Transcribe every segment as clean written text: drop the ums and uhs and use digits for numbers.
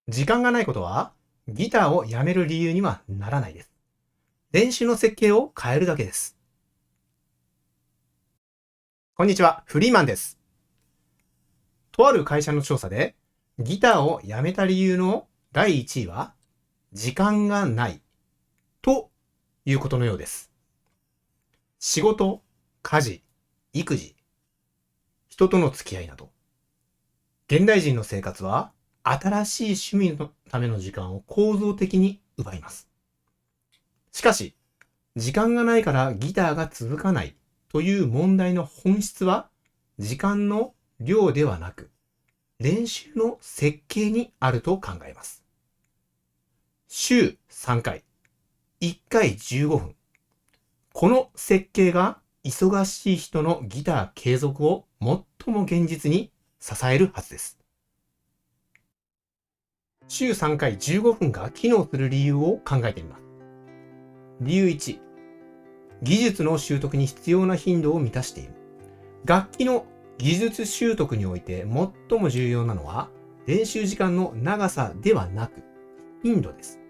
時間がないことは、ギターをやめる理由にはならないです。練習の設計を変えるだけです。こんにちは、フリーマンです。とある会社の調査で、ギターをやめた理由の第1位は、時間がないということのようです。仕事、家事、育児、人との付き合いなど、現代人の生活は新しい趣味のための時間を構造的に奪います。しかし、時間がないからギターが続かないという問題の本質は、時間の量ではなく、練習の設計にあると考えます。週3回、1回15分。この設計が忙しい人のギター継続を最も現実に支えるはずです。週3回15分が機能する理由を考えてみます。理由1、技術の習得に必要な頻度を満たしている。楽器の技術習得において最も重要なのは、練習時間の長さではなく、頻度です。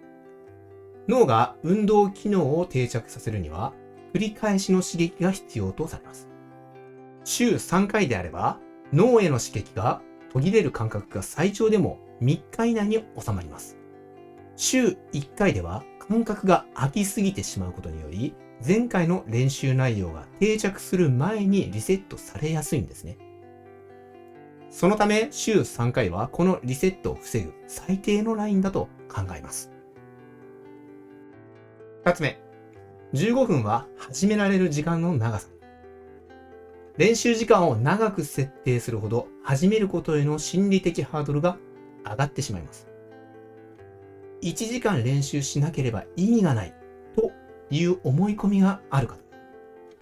脳が運動機能を定着させるには、繰り返しの刺激が必要とされます。週3回であれば、脳への刺激が途切れる間隔が最長でも3日以内に収まります。週1回では間隔が空きすぎてしまうことにより、前回の練習内容が定着する前にリセットされやすいんですね。そのため週3回はこのリセットを防ぐ最低のラインだと考えます。2つ目、15分は始められる時間の長さ。練習時間を長く設定するほど始めることへの心理的ハードルが上がってしまいます。1時間練習しなければ意味がないという思い込みがある方、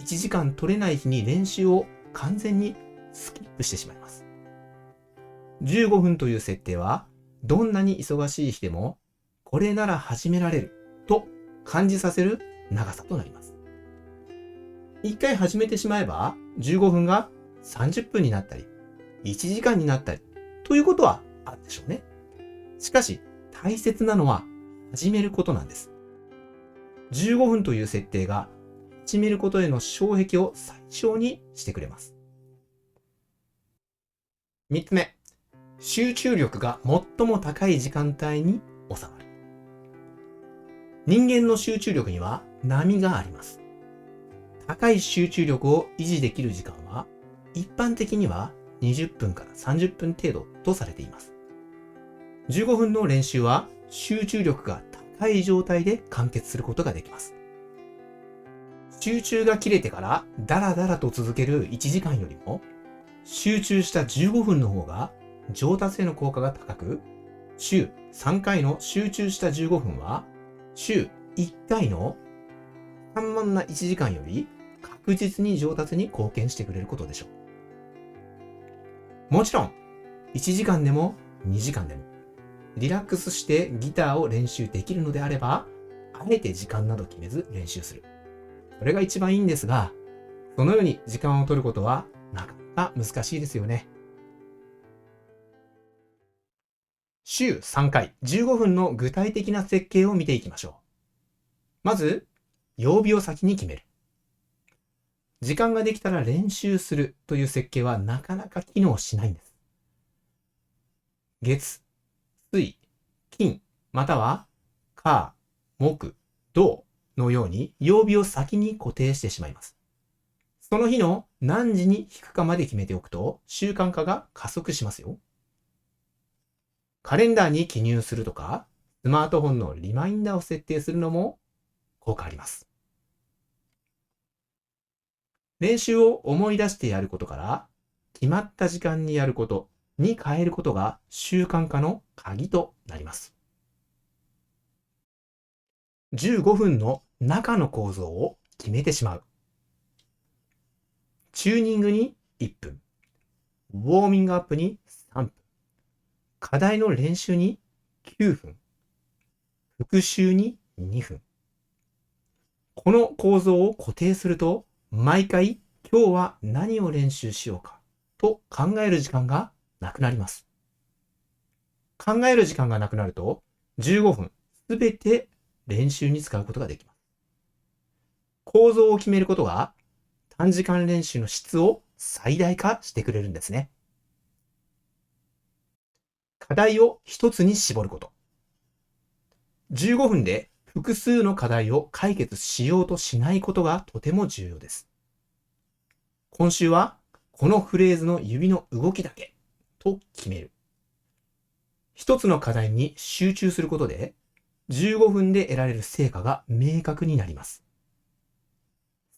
1時間取れない日に練習を完全にスキップしてしまいます。15分という設定は、どんなに忙しい日でも、これなら始められると感じさせる長さとなります。一回始めてしまえば、15分が30分になったり、1時間になったり、ということはあるでしょうね。しかし、大切なのは始めることなんです。15分という設定が始めることへの障壁を最小にしてくれます。3つ目、集中力が最も高い時間帯に収まる。人間の集中力には波があります。高い集中力を維持できる時間は一般的には20分から30分程度とされています。15分の練習は集中力が高い状態で完結することができます。集中が切れてからダラダラと続ける1時間よりも、集中した15分の方が上達への効果が高く、週3回の集中した15分は、週1回の散漫な1時間より確実に上達に貢献してくれることでしょう。もちろん、1時間でも2時間でも、リラックスしてギターを練習できるのであれば、あえて時間など決めず練習する。それが一番いいんですが、そのように時間を取ることはなかなか難しいですよね。週3回15分の具体的な設計を見ていきましょう。まず、曜日を先に決める。時間ができたら練習するという設計はなかなか機能しないんです。月、水、金、または火、木、土のように曜日を先に固定してしまいます。その日の何時に弾くかまで決めておくと習慣化が加速しますよ。カレンダーに記入するとか、スマートフォンのリマインダーを設定するのも効果あります。練習を思い出してやることから、決まった時間にやることに変えることが習慣化の鍵となります。15分の中の構造を決めてしまう。チューニングに1分、ウォーミングアップに3分、課題の練習に9分、復習に2分。この構造を固定すると、毎回今日は何を練習しようかと考える時間がなくなります。考える時間がなくなると、15分すべて練習に使うことができます。構造を決めることが短時間練習の質を最大化してくれるんですね。課題を一つに絞ること。15分で複数の課題を解決しようとしないことがとても重要です。今週はこのフレーズの指の動きだけと決める。一つの課題に集中することで15分で得られる成果が明確になります。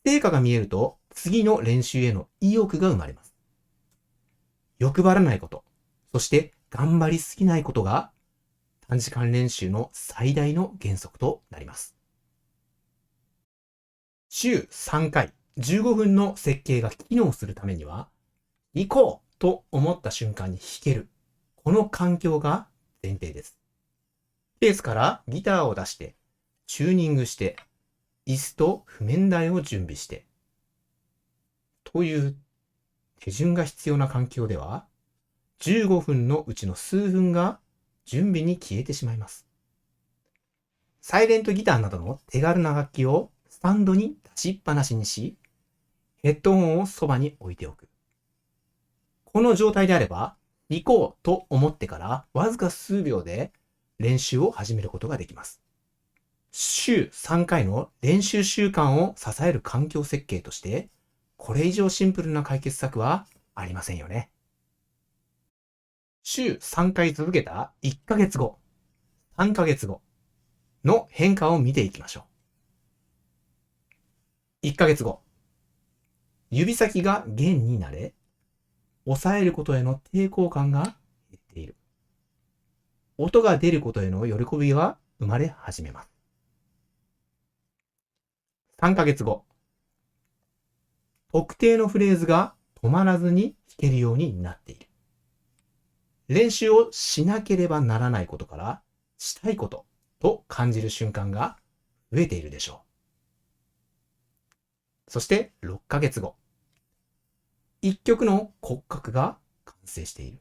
成果が見えると次の練習への意欲が生まれます。欲張らないこと、そして頑張りすぎないことが短時間練習の最大の原則となります。週3回15分の設計が機能するためには、行こうと思った瞬間に弾ける。この環境が前提です。ケースからギターを出して、チューニングして、椅子と譜面台を準備して、という手順が必要な環境では、15分のうちの数分が準備に消えてしまいます。サイレントギターなどの手軽な楽器をスタンドに出しっぱなしにし、ヘッドホンをそばに置いておく。この状態であれば、行こうと思ってからわずか数秒で練習を始めることができます。週3回の練習習慣を支える環境設計として、これ以上シンプルな解決策はありませんよね。週3回続けた1ヶ月後、3ヶ月後の変化を見ていきましょう。1ヶ月後、指先が弦になれ、押さえることへの抵抗感が減っている。音が出ることへの喜びが生まれ始めます。3ヶ月後、特定のフレーズが止まらずに弾けるようになっている。練習をしなければならないことからしたいことと感じる瞬間が増えているでしょう。そして6ヶ月後、1曲の骨格が完成している。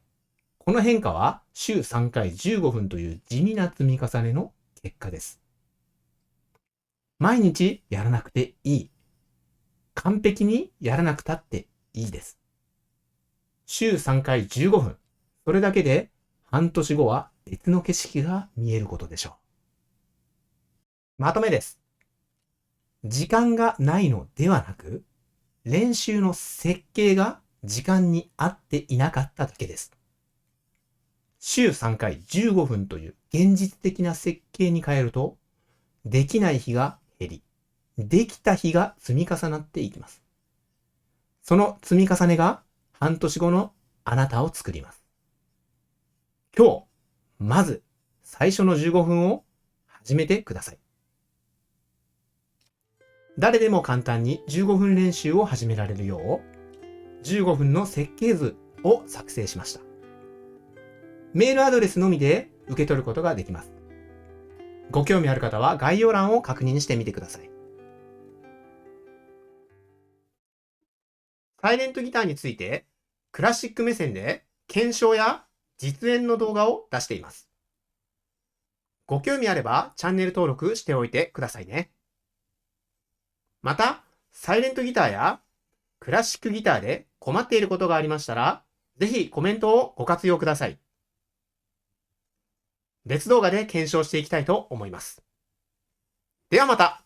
この変化は週3回15分という地味な積み重ねの結果です。毎日やらなくていい。完璧にやらなくたっていいです。週3回15分。それだけで半年後は別の景色が見えることでしょう。まとめです。時間がないのではなく、練習の設計が時間に合っていなかっただけです。週3回15分という現実的な設計に変えると、できない日が減り、できた日が積み重なっていきます。その積み重ねが半年後のあなたを作ります。今日、まず最初の15分を始めてください。誰でも簡単に15分練習を始められるよう、15分の設計図を作成しました。メールアドレスのみで受け取ることができます。ご興味ある方は概要欄を確認してみてください。サイレントギターについて、クラシック目線で検証や実演の動画を出しています。ご興味あればチャンネル登録しておいてくださいね。また、サイレントギターやクラシックギターで困っていることがありましたら、ぜひコメントをご活用ください。別動画で検証していきたいと思います。ではまた。